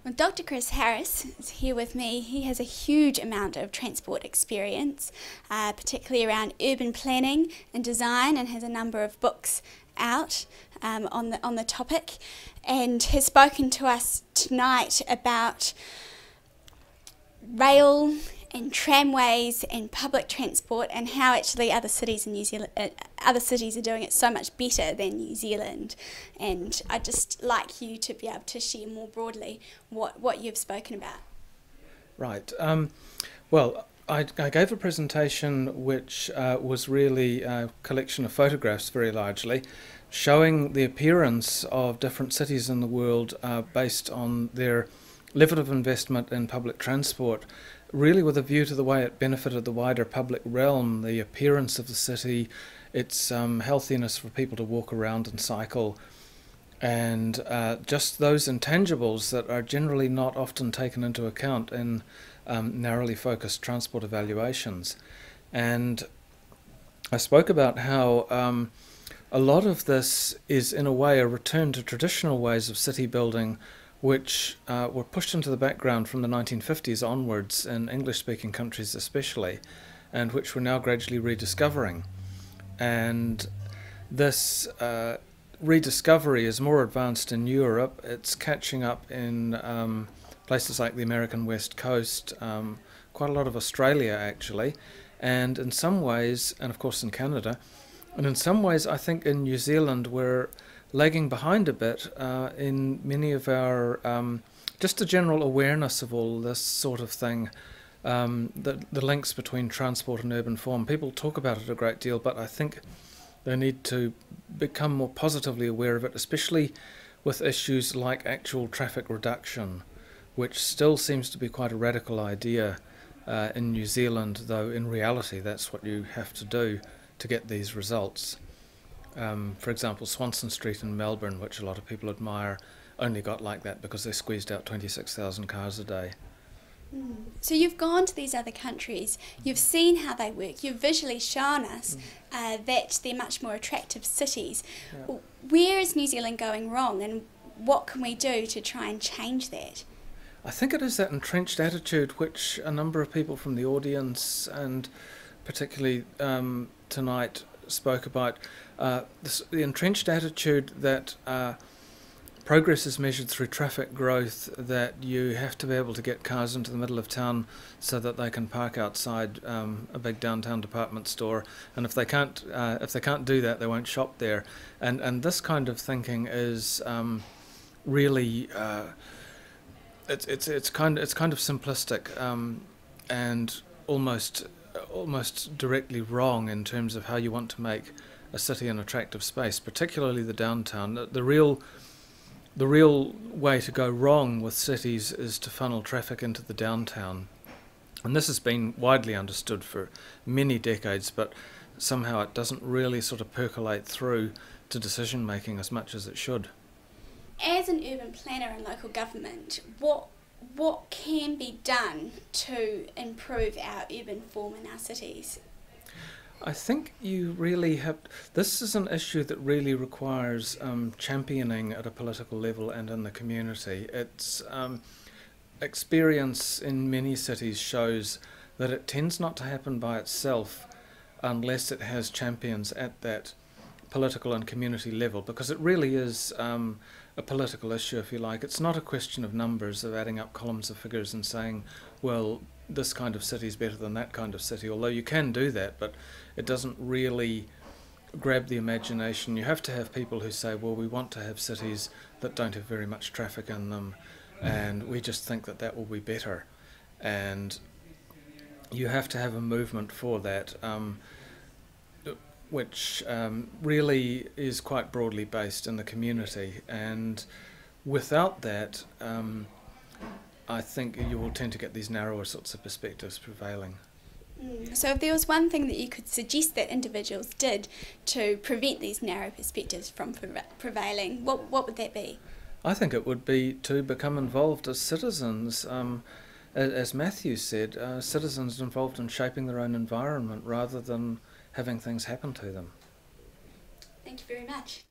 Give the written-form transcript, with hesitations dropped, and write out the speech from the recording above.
Well, Dr. Chris Harris is here with me. He has a huge amount of transport experience, particularly around urban planning and design, and has a number of books out on the topic, and has spoken to us tonight about rail and tramways and public transport, and how actually other cities in New Zealand, other cities are doing it so much better than New Zealand. And I'd just like you to be able to share more broadly what you've spoken about. Right. Well, I gave a presentation which was really a collection of photographs, very largely, showing the appearance of different cities in the world based on their level of investment in public transport, really with a view to the way it benefited the wider public realm, the appearance of the city, its healthiness for people to walk around and cycle, and just those intangibles that are generally not often taken into account in narrowly focused transport evaluations. And I spoke about how a lot of this is in a way a return to traditional ways of city building, which were pushed into the background from the 1950s onwards in English-speaking countries especially, and which we're now gradually rediscovering. And this rediscovery is more advanced in Europe. It's catching up in places like the American West Coast, quite a lot of Australia actually, and in some ways, and of course in Canada, and in some ways I think in New Zealand we're lagging behind a bit in many of our, just a general awareness of all this sort of thing, the links between transport and urban form. People talk about it a great deal, but I think they need to become more positively aware of it, especially with issues like actual traffic reduction, which still seems to be quite a radical idea in New Zealand, though in reality that's what you have to do to get these results. For example, Swanston Street in Melbourne, which a lot of people admire, only got like that because they squeezed out 26,000 cars a day. So you've gone to these other countries, you've seen how they work, you've visually shown us that they're much more attractive cities. Yeah. Where is New Zealand going wrong, and what can we do to try and change that? I think it is that entrenched attitude which a number of people from the audience, and particularly tonight, spoke about. The entrenched attitude that progress is measured through traffic growth, that you have to be able to get cars into the middle of town so that they can park outside a big downtown department store, and if they can't do that, they won't shop there. And this kind of thinking is really it's kind of simplistic and almost directly wrong in terms of how you want to make a city an attractive space, particularly the downtown. The real way to go wrong with cities is to funnel traffic into the downtown, and this has been widely understood for many decades, but somehow it doesn't really sort of percolate through to decision making as much as it should. As an urban planner and local government, what can be done to improve our urban form in our cities? I think you really have. This is an issue that really requires championing at a political level and in the community. It's experience in many cities shows that it tends not to happen by itself unless it has champions at that political and community level, because it really is a political issue, if you like. It's not a question of numbers, of adding up columns of figures and saying, well, this kind of city is better than that kind of city, although you can do that, but it doesn't really grab the imagination. You have to have people who say, well, we want to have cities that don't have very much traffic in them, and we just think that that will be better. And you have to have a movement for that, which really is quite broadly based in the community. And without that, I think you will tend to get these narrower sorts of perspectives prevailing. So if there was one thing that you could suggest that individuals did to prevent these narrow perspectives from prevailing, what would that be? I think it would be to become involved as citizens. As Matthew said, citizens involved in shaping their own environment rather than having things happen to them. Thank you very much.